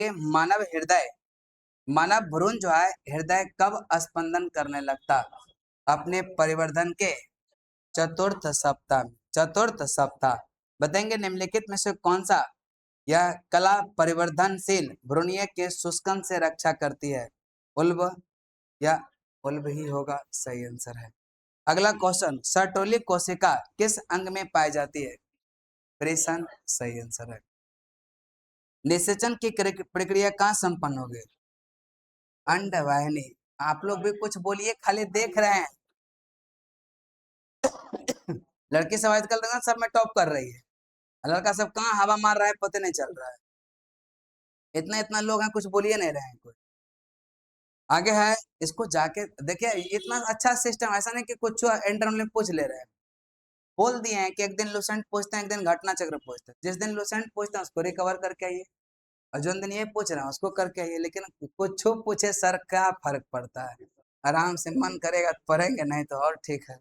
कि मानव भ्रूण जो है हृदय कब स्पंदन करने लगता? अपने परिवर्धन के चतुर्थ सप्ताह बताएंगे निम्नलिखित में से कौन सा यह कला परिवर्धनशील भ्रूणीय के शुष्कन से रक्षा करती है? उल्ब या उल्ब ही होगा, सही आंसर है। अगला क्वेश्चन, सर्टोली कोशिका किस अंग में पाई जाती है? प्रेषण, सही आंसर है। निषेचन की प्रक्रिया कहाँ संपन्न होगी? अंडवाहिनी। आप लोग भी कुछ बोलिए, खाली देख रहे हैं। लड़की सब आजकल ना सब में टॉप कर रही है, लड़का सब कहाँ हवा मार रहा है पता नहीं चल रहा है। इतना इतना लोग हैं, कुछ बोलिए नहीं रहे हैं कुछ। आगे है, इसको जाके देखिए, इतना अच्छा सिस्टम, ऐसा नहीं कि कुछ इंटरनल में पूछ ले रहे हैं। बोल दिए हैं कि एक दिन लुसेंट पूछते हैं, एक दिन घटना चक्र पूछते हैं। जिस दिन लुसेंट पूछते हैं उसको रिकवर करके आइए, और जो दिन ये पूछ रहे हैं उसको करके आइए। लेकिन कुछ पूछे सर, क्या फर्क पड़ता है? आराम से मन करेगा तो पढ़ेंगे, नहीं तो और ठीक है।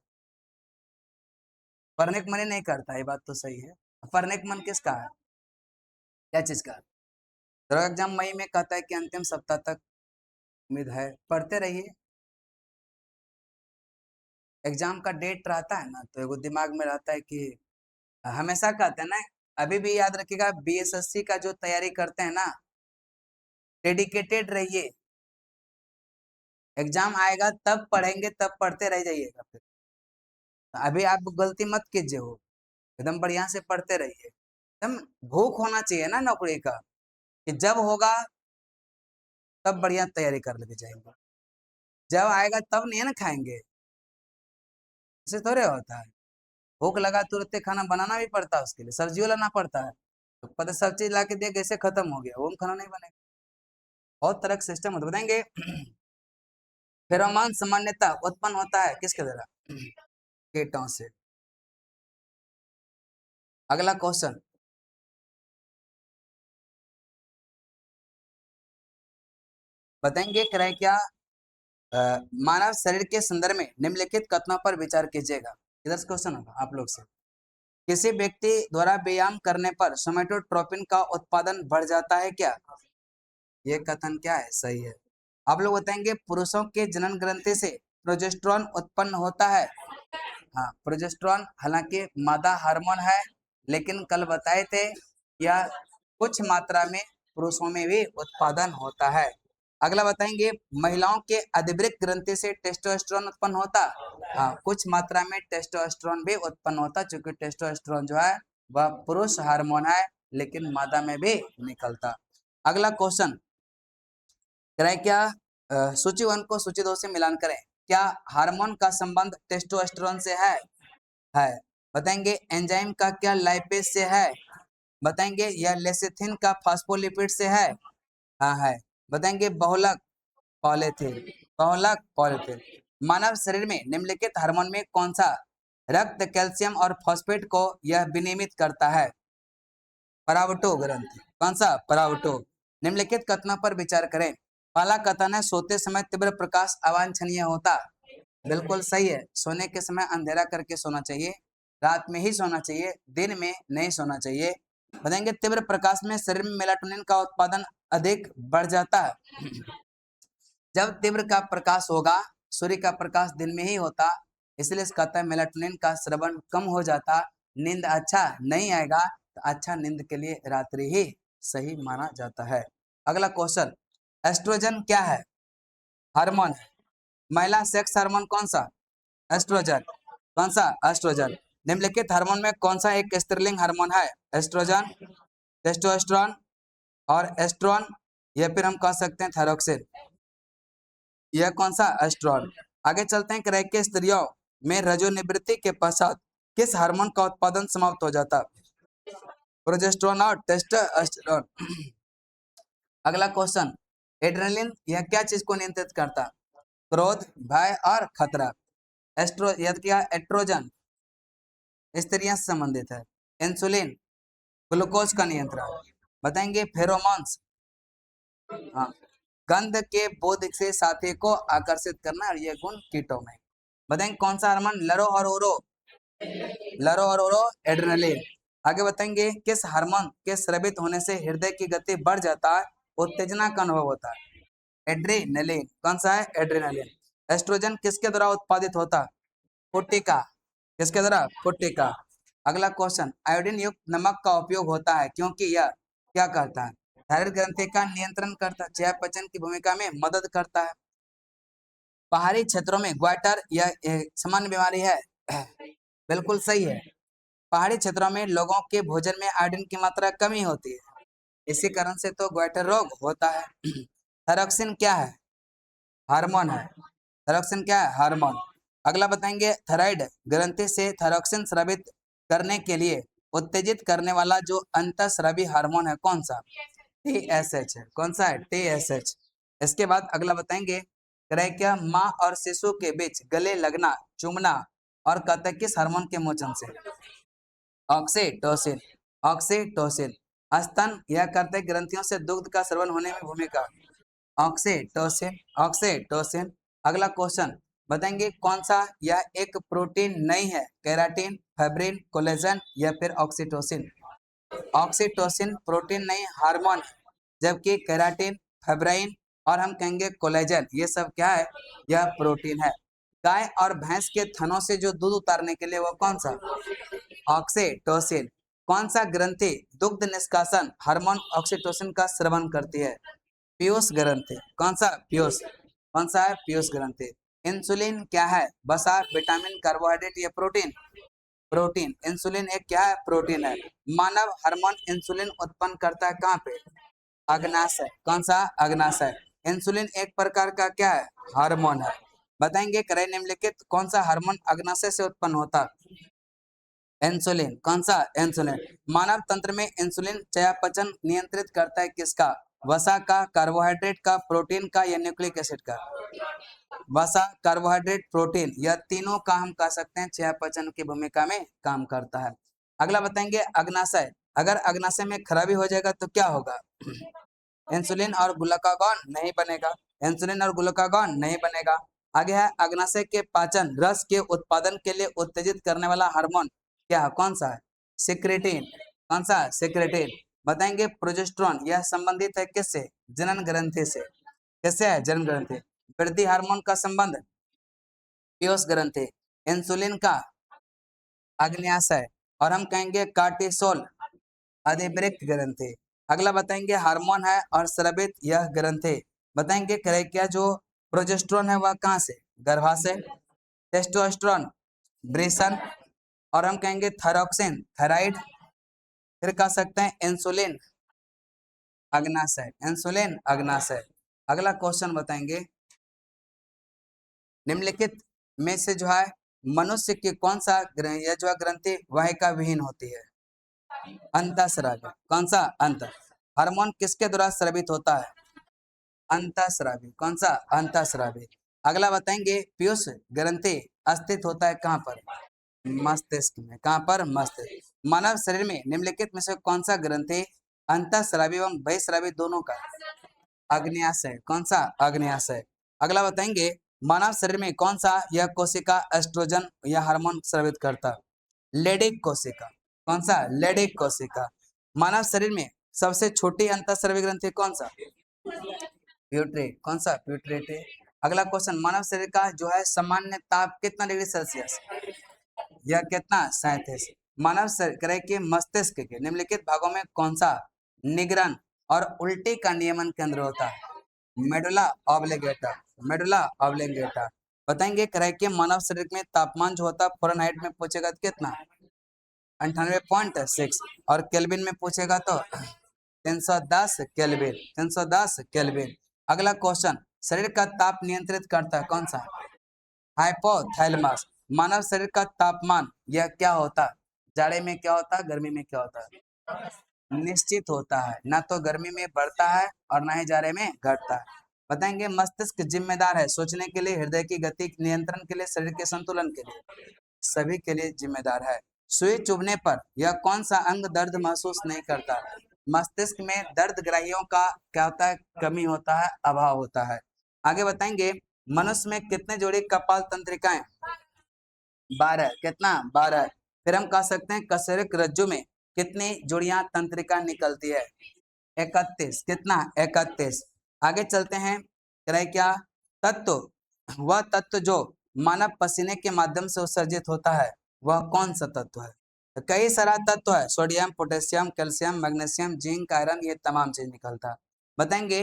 पढ़ने का मन ही नहीं करता, ये बात तो सही है। पढ़ने का मन किसका है? क्या चीज का? तो एग्जाम मई में कहता है कि अंतिम सप्ताह तक उम्मीद है, पढ़ते रहिए। एग्जाम का डेट रहता है ना, तो एगो दिमाग में रहता है कि हमेशा कहते हैं ना, अभी भी याद रखिएगा, बीएसएससी का जो तैयारी करते हैं ना, डेडिकेटेड रहिए। एग्जाम आएगा तब पढ़ेंगे, तब पढ़ते रह जाइएगा। फिर अभी आप गलती मत कीजिए, हो एकदम बढ़िया से पढ़ते रहिए। एकदम भूख होना चाहिए ना नौकरी का, कि जब होगा तब बढ़िया तैयारी कर लेके जाएंगे, जब आएगा तब नहीं है ना खाएंगे। ऐसे थोड़े होता है, भूख लगा तुरंत खाना बनाना भी पड़ता है, उसके लिए सब्जियों लाना पड़ता है। तो पता सब चीज ला के दे कैसे खत्म हो गया, वो खाना नहीं बनेगा। बहुत तरह का सिस्टम होता बताएंगे। फेरोमोन सामान्यतः उत्पन्न होता है किसके द्वारा? कीटों से। अगला क्वेश्चन, बताएंगे क्या मानव शरीर के संदर्भ में निम्नलिखित कथनों पर विचार कीजिएगा। इधर से क्वेश्चन होगा आप लोग से। किसी व्यक्ति द्वारा व्यायाम करने पर सोमेटोट्रोपिन का उत्पादन बढ़ जाता है क्या? ये कथन क्या है? सही है। आप लोग बताएंगे, पुरुषों के जनन ग्रंथि से प्रोजेस्टेरॉन उत्पन्न होता है। हाँ, प्रोजेस्टेरॉन हालांकि मादा हार्मोन है, लेकिन कल बताए थे यह कुछ मात्रा में पुरुषों में भी उत्पादन होता है। अगला बताएंगे, महिलाओं के अधिवृक्क ग्रंथि से टेस्टोस्टेरोन उत्पन्न होता। हाँ, कुछ मात्रा में टेस्टोस्टेरोन भी उत्पन्न होता, क्योंकि टेस्टोस्टेरोन जो है वह पुरुष हार्मोन है, लेकिन मादा में भी निकलता। अगला क्वेश्चन, क्या सूची 1 को सूची 2 से मिलान करें। क्या हार्मोन का संबंध टेस्टोस्टेरोन से है। बताएंगे, एंजाइम का क्या लाइपेज से है। बताएंगे, यह लेसिथिन का फास्फोलिपिड से है। हाँ है। बताएंगे, बहुलक पॉलीथिन। मानव शरीर में निम्नलिखित हार्मोन में कौन सा रक्त, कैल्शियम और फॉस्फेट को यह विनियमित करता है? परावटो ग्रंथि। कौन सा? परावटो। निम्नलिखित कथनों पर विचार करें। पहला कथन है, सोते समय तीव्र प्रकाश अवांछनीय होता। बिल्कुल सही है, सोने के समय अंधेरा करके सोना चाहिए, रात में ही सोना चाहिए, दिन में नहीं सोना चाहिए। बताएंगे, तीव्र प्रकाश में शरीर में मेलाटोनिन का उत्पादन अधिक बढ़ जाता है। जब तीव्र का प्रकाश होगा, सूर्य का प्रकाश दिन में ही होता, इसलिए कहता है मेलाटोनिन का स्रवण कम हो जाता, नींद अच्छा नहीं आएगा। तो अच्छा नींद के लिए रात्रि ही सही माना जाता है। अगला क्वेश्चन, एस्ट्रोजन क्या है? हार्मोन है। महिला सेक्स हार्मोन कौन सा? एस्ट्रोजन। कौन सा? एस्ट्रोजन। निम्नलिखित हार्मोन में कौन सा एक स्त्रीलिंग हार्मोन है? एस्ट्रोजन, टेस्टोस्टेरोन और एस्ट्रोन, या फिर हम कह सकते हैं थायरोक्सिन। यह कौन सा? एस्ट्रोन। आगे चलते हैं, क्रैके स्त्रियों में रजोनिवृत्ति के पश्चात किस हार्मोन का उत्पादन समाप्त हो जाता? प्रोजेस्टेरोन और टेस्टोस्टेरोन। अगला क्वेश्चन, एड्रेनलिन यह क्या चीज को नियंत्रित करता? क्रोध, भय और खतरा। एस्ट्रोजन स्त्रियां से संबंधित है। इंसुलिन ग्लूकोज का नियंत्रण। बताएंगे, फेरोमोन्स, हाँ, गंध के बोध से साथी को आकर्षित करना, और यह गुण कीटों में। बताएंगे, कौन सा हार्मोन लरो और ओरो एड्रेनलिन। आगे बताएंगे, किस हार्मोन के स्रावित होने से हृदय की गति बढ़ जाता है उत्तेजना का अनुभव होता है? एड्रेनलिन। कौन सा है? एड्रेनलिन। एस्ट्रोजन किसके द्वारा उत्पादित होता है? पुट्टिका। किसके द्वारा? पुट्टिका। अगला क्वेश्चन, आयोडीन युक्त नमक का उपयोग होता है क्योंकि यह क्या करता है? थायराइड ग्रंथि का नियंत्रण करता है, चयापचय की भूमिका में मदद करता है। पहाड़ी क्षेत्रों में ग्वाइटर यह सामान्य बीमारी है? बिल्कुल सही है। पहाड़ी क्षेत्रों में लोगों के भोजन में आयोडीन की मात्रा कमी होती है, इसी कारण से तो ग्वाइटर रोग होता है। थायरॉक्सिन क्या है? हार्मोन है। थायरॉक्सिन क्या है? हार्मोन। अगला बताएंगे, थायराइड ग्रंथि से थायरॉक्सिन स्रावित करने के लिए उत्तेजित करने वाला जो अंतःस्रावी हार्मोन है कौन सा? TSH है। कौन सा है? TSH। इसके बाद अगला बताएंगे, क्या माँ और शिशु के बीच गले लगना, चूमना और कहता किस हार्मोन के मोचन से? ऑक्सीटोसिन। ऑक्सीटोसिन। स्तन यह करते ग्रंथियों से दुग्ध का स्रवण होने में भूमिका। ऑक्सीटोसिन। ऑक्सीटोसिन। अगला क्वेश्चन बताएंगे, कौन सा यह एक प्रोटीन नहीं है? केराटिन, फाइब्रिन, कोलेजन या फिर ऑक्सीटोसिन? ऑक्सीटोसिन प्रोटीन नहीं, हार्मोन है, जबकि केराटिन, फाइब्रिन और हम कहेंगे कोलेजन, ये सब क्या है? यह प्रोटीन है। गाय और भैंस के थनों से जो दूध उतारने के लिए वो कौन सा? ऑक्सीटोसिन। कौन सा ग्रंथि दुग्ध निष्कासन हार्मोन ऑक्सीटोसिन का स्रवण करती है? पीयूष ग्रंथि। कौन सा? पीयूष। कौन सा है? पीयूष ग्रंथि। इंसुलिन क्या है? वसा, विटामिन, कार्बोहाइड्रेट या प्रोटीन? प्रोटीन। इंसुलिन एक क्या है? प्रोटीन है। मानव हार्मोन इंसुलिन उत्पन्न करता है कहाँ पे? अग्नाशय। कौन सा? अग्नाशय। इंसुलिन एक प्रकार का क्या है? हार्मोन है। बताएंगे, क्रय निम्नलिखित कौन सा हार्मोन अग्नाशय से उत्पन्न होता? इंसुलिन। कौन सा? इंसुलिन। मानव तंत्र में इंसुलिन चयापचय नियंत्रित करता है किसका? वसा का, कार्बोहाइड्रेट का, प्रोटीन का या न्यूक्लिक एसिड का? वसा, कार्बोहाइड्रेट, प्रोटीन, यह तीनों का हम कह सकते हैं चयापचय की भूमिका में काम करता है। अगला बताएंगे, अग्नाशय। अगर अग्नाशय में खराबी हो जाएगा तो क्या होगा? इंसुलिन और ग्लूकागॉन नहीं बनेगा। इंसुलिन और ग्लूकागॉन नहीं बनेगा। आगे है, अग्नाशय के पाचन रस के उत्पादन के लिए उत्तेजित करने वाला हार्मोन क्या है? कौन सा है? सिक्रेटिन। कौन सा? सिक्रेटिन। बताएंगे, प्रोजेस्टेरोन यह संबंधित है किससे? जनन ग्रंथि से। किससे है? जनन ग्रंथि। वृद्धि हार्मोन का संबंध पीयूष ग्रंथि। इंसुलिन का अग्न्याशय और हम कहेंगे कार्टिसोल अधिवृक्क ग्रंथि। अगला बताएंगे, हार्मोन है और स्रावित यह ग्रंथि। बताएंगे, क्या जो प्रोजेस्टेरोन है वह कहाँ से? गर्भाशय। टेस्टोस्टेरोन वृषण और हम कहेंगे थायरॉक्सिन थायराइड। फिर कह सकते हैं इंसुलिन अग्नाशय। इंसुलिन अग्नाशय। अगला क्वेश्चन बताएंगे, निम्नलिखित में से जो है मनुष्य की कौन सा यह जो ग्रंथि वाहिका विहीन होती है? अंतःस्रावी। कौन सा? अंत। हार्मोन किसके द्वारा स्रावित होता है? अंतःस्रावी। कौन सा? अंतःस्रावी। अगला बताएंगे, पीयूष ग्रंथि स्थित होता है कहाँ पर? मस्तिष्क में। कहाँ पर? मस्तिष्क। मानव शरीर में निम्नलिखित में से कौन सा ग्रंथि अंतःस्रावी एवं बहिस्रावी दोनों का? आग्नेयाशय। कौन सा? आग्नेयाशय। अगला बताएंगे, मानव शरीर में कौन सा यह कोशिका एस्ट्रोजन या हार्मोन स्रावित करता? लेडिक कोशिका। कौन सा? लेडिक कोशिका। मानव शरीर में सबसे छोटी अंतःस्रावी ग्रंथि कौन सा? प्यूटरेट। कौन सा? प्यूटरेट। अगला क्वेश्चन, मानव शरीर का जो है सामान्य ताप कितना डिग्री सेल्सियस? यह कितना? 37। मानव शरीर के मस्तिष्क के निम्नलिखित भागों में कौन सा निगरण और उल्टी का नियमन केंद्र होता है? मेडुला ऑब्लिंगेटा। मेडुला ऑब्लिंगेटा। बताएंगे, के मानव शरीर में तापमान जो होता है फ़ारेनहाइट में पूछेगा तो कितना? 98.6 और केल्विन में पूछेगा तो 310 केल्विन। 310 केल्विन। अगला क्वेश्चन, शरीर का ताप नियंत्रित करता है कौन सा? हाइपोथैलेमस। मानव शरीर का तापमान यह क्या होता है? जाड़े में क्या होता है? गर्मी में क्या होता है? निश्चित होता है, ना तो गर्मी में बढ़ता है और ना ही जाड़े में घटता है। बताएंगे, मस्तिष्क जिम्मेदार है सोचने के लिए, हृदय की गति नियंत्रण के लिए, शरीर के संतुलन के लिए, सभी के लिए जिम्मेदार है। सुई चुभने पर यह कौन सा अंग दर्द महसूस नहीं करता? मस्तिष्क में दर्द ग्राहियों का क्या होता है? कमी होता है, अभाव होता है। आगे बताएंगे, मनुष्य में कितने जोड़ी कपाल तंत्रिकाएं? 12। कितना? 12। फिर हम कह सकते हैं, कशेरुक रज्जु में कितनी जोड़ियां तंत्रिका निकलती है? 31, कितना 31। आगे चलते हैं, कह रहे क्या, तत्व, वह तत्व जो मानव पसीने के माध्यम से उत्सर्जित होता है वह कौन सा तत्व है? तो कई सारा तत्व है, sodium, potassium, calcium, magnesium, zinc, iron, ये तमाम चीज निकलता है। बताएंगे,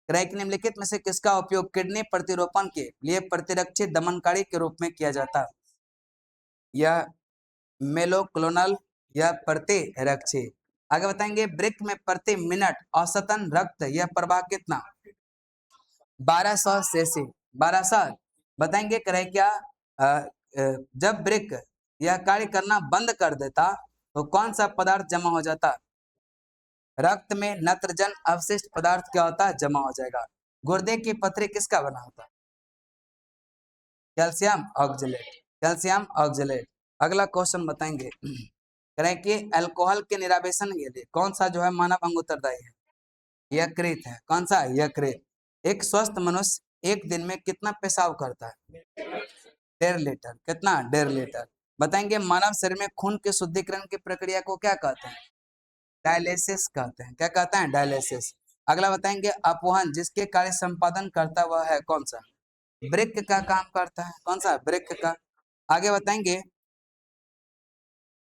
क्रैक निम्नलिखित में से किसका उपयोग किडनी प्रतिरोपण के लिए प्रतिरक्षी दमनकारी के रूप में किया जाता है? यह मेलोक्लोनल या प्रतिरक्षी। आगे बताएंगे, वृक्क में प्रति मिनट औसतन रक्त यह प्रवाह कितना? 1200 सीसी। 1200। बताएंगे, करे क्या, जब वृक्क यह कार्य करना बंद कर देता तो कौन सा पदार्थ जमा हो जाता? रक्त में नत्रजन अवशिष्ट पदार्थ क्या होता है? जमा हो जाएगा। गुर्दे की पथरी किसका बना होता है? Calcium oxalate. Calcium oxalate. अगला क्वेश्चन बताएंगे, करें कि अल्कोहल के निरावेशन के लिए कौन सा जो है मानव अंग उत्तरदायी है? यकृत है। कौन सा? यकृत। एक स्वस्थ मनुष्य एक दिन में कितना पेशाब करता है? 1.5 लीटर। कितना? 1.5 लीटर। बताएंगे, मानव शरीर में खून के शुद्धिकरण की प्रक्रिया को क्या कहते हैं? डायलिसिस कहते हैं। क्या कहते हैं? डायलिसिस। अगला बताएंगे, अपवहन जिसके कार्य संपादन करता वह है कौन सा? वृक्क का काम करता है। कौन सा? वृक्क का। आगे बताएंगे,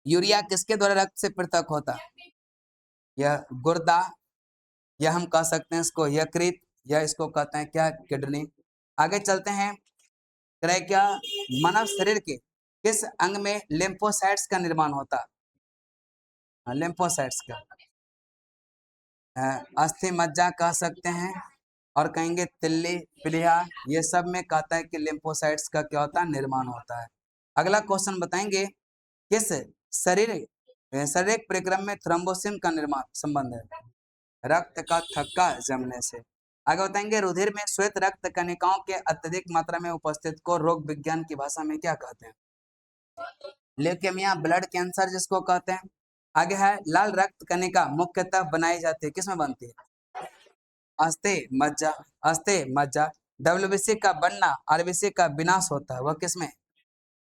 यूरिया किसके द्वारा रक्त से पृथक होता है? यह गुर्दा, या हम कह सकते हैं इसको यकृत, या इसको कहते हैं क्या? किडनी। आगे चलते हैं, क्या मानव शरीर के किस अंग में लिम्फोसाइट्स का निर्माण होता है? लिम्फोसाइट्स का अस्थि मज्जा कह सकते हैं, और कहेंगे तिल्ली, प्लीहा, ये सब में कहता है कि लिम्फोसाइट्स का क्या होता है? निर्माण होता है। अगला क्वेश्चन बताएंगे, किस शरीर शारीरिक परिक्रम में थ्रोम्बोसिन का निर्माण संबंध है? रक्त का थक्का जमने से। आगे बताएंगे, रुधिर में श्वेत रक्त कणिकाओं के अत्यधिक मात्रा में उपस्थित को रोग विज्ञान की भाषा में क्या कहते हैं? ल्यूकेमिया, ब्लड कैंसर जिसको कहते हैं। आगे है, लाल रक्त कणिका मुख्यतः बनाई जाती है, किसमें बनती है? अस्थि मज्जा। अस्थि मज्जा। डब्ल्यूबीसी का बनना आरबीसी का विनाश होता है, वह किसमें?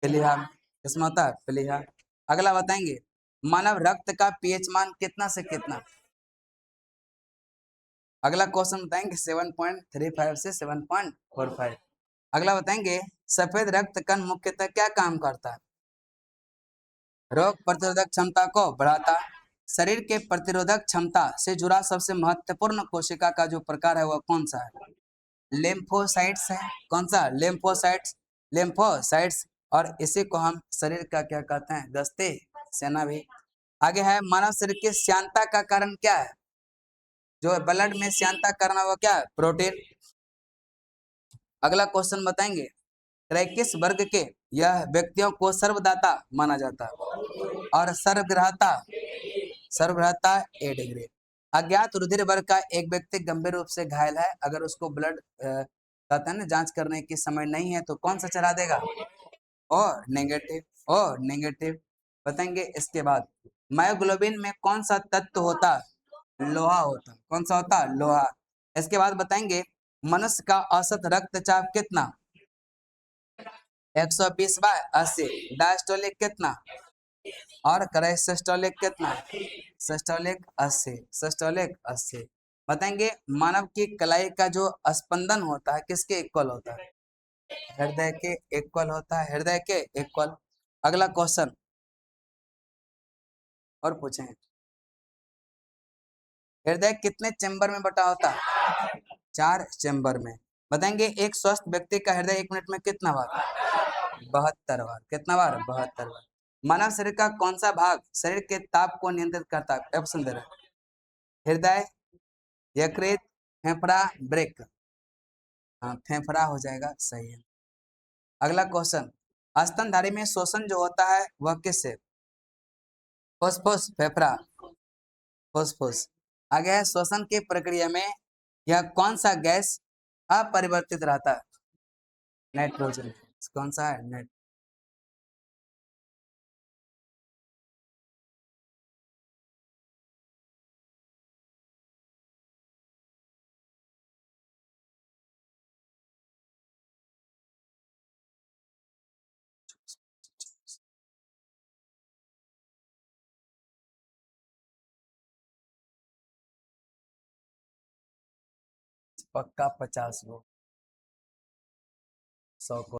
प्लीहा में। किसमें होता है? प्लीहा। अगला बताएंगे, मानव रक्त का पीएच मान कितना से कितना? अगला क्वेश्चन बताएंगे, 7.35 से 7.45। अगला बताएंगे, सफेद रक्त कण मुख्यतः क्या काम करता है? रोग प्रतिरोधक क्षमता को बढ़ाता। शरीर के प्रतिरोधक क्षमता से जुड़ा सबसे महत्वपूर्ण कोशिका का जो प्रकार है वह कौन सा है? लिम्फोसाइट्स है। कौन सा? लिम्फोसाइट्स। लिम्फोसाइट्स। और इसी को हम शरीर का क्या कहते हैं? दस्ते सेना भी। आगे है, मानव शरीर की श्यानता का कारण क्या है? जो ब्लड में श्यानता करना वो क्या है? प्रोटीन। अगला क्वेश्चन बताएंगे, किस वर्ग के यह व्यक्तियों को सर्वदाता माना जाता है? और सर्वग्राहता, सर्वग्राहता ए डिग्री। अज्ञात रुधिर वर्ग का एक व्यक्ति गंभीर रूप से घायल है, अगर उसको ब्लड कहते हैं ना जांच करने की समय नहीं है तो कौन सा चला देगा? O negative. O negative. बताएंगे, इसके बाद मायोग्लोबिन में कौन सा तत्व होता है? लोहा होता है। कौन सा होता है? लोहा। इसके बाद बताएंगे, मनुष्य का औसत रक्तचाप कितना? 120/80। डायस्टोलिक कितना? और करे सिस्टोलिक कितना? सिस्टोलिक 80। सिस्टोलिक 80। बताएंगे, मानव की कलाई का जो स्पंदन होता है किसके इक्वल होता है? हृदय के इक्वल होता है। हृदय के इक्वल। अगला क्वेश्चन और पूछें, हृदय कितने चेंबर में बटा होता है? 4 चेंबर में। बताएंगे, एक स्वस्थ व्यक्ति का हृदय 1 मिनट में कितना बार? 72 बार। कितना बार? 72 बार। मानव शरीर का कौन सा भाग शरीर के ताप को नियंत्रित करता है? ऑप्शन दे रहे हैं, हृदय, यकृत, फेफड़ा, ब्रेक। हाँ, फेफड़ा हो जाएगा, सही है। अगला क्वेश्चन, स्तनधारी में श्वसन जो होता है वह किससे? फुसफुस, फेफड़ा, फुसफुस। आगे है, श्वसन की प्रक्रिया में यह कौन सा गैस अपरिवर्तित रहता है? नाइट्रोजन। कौन सा है? पक्का 50 गो 100 को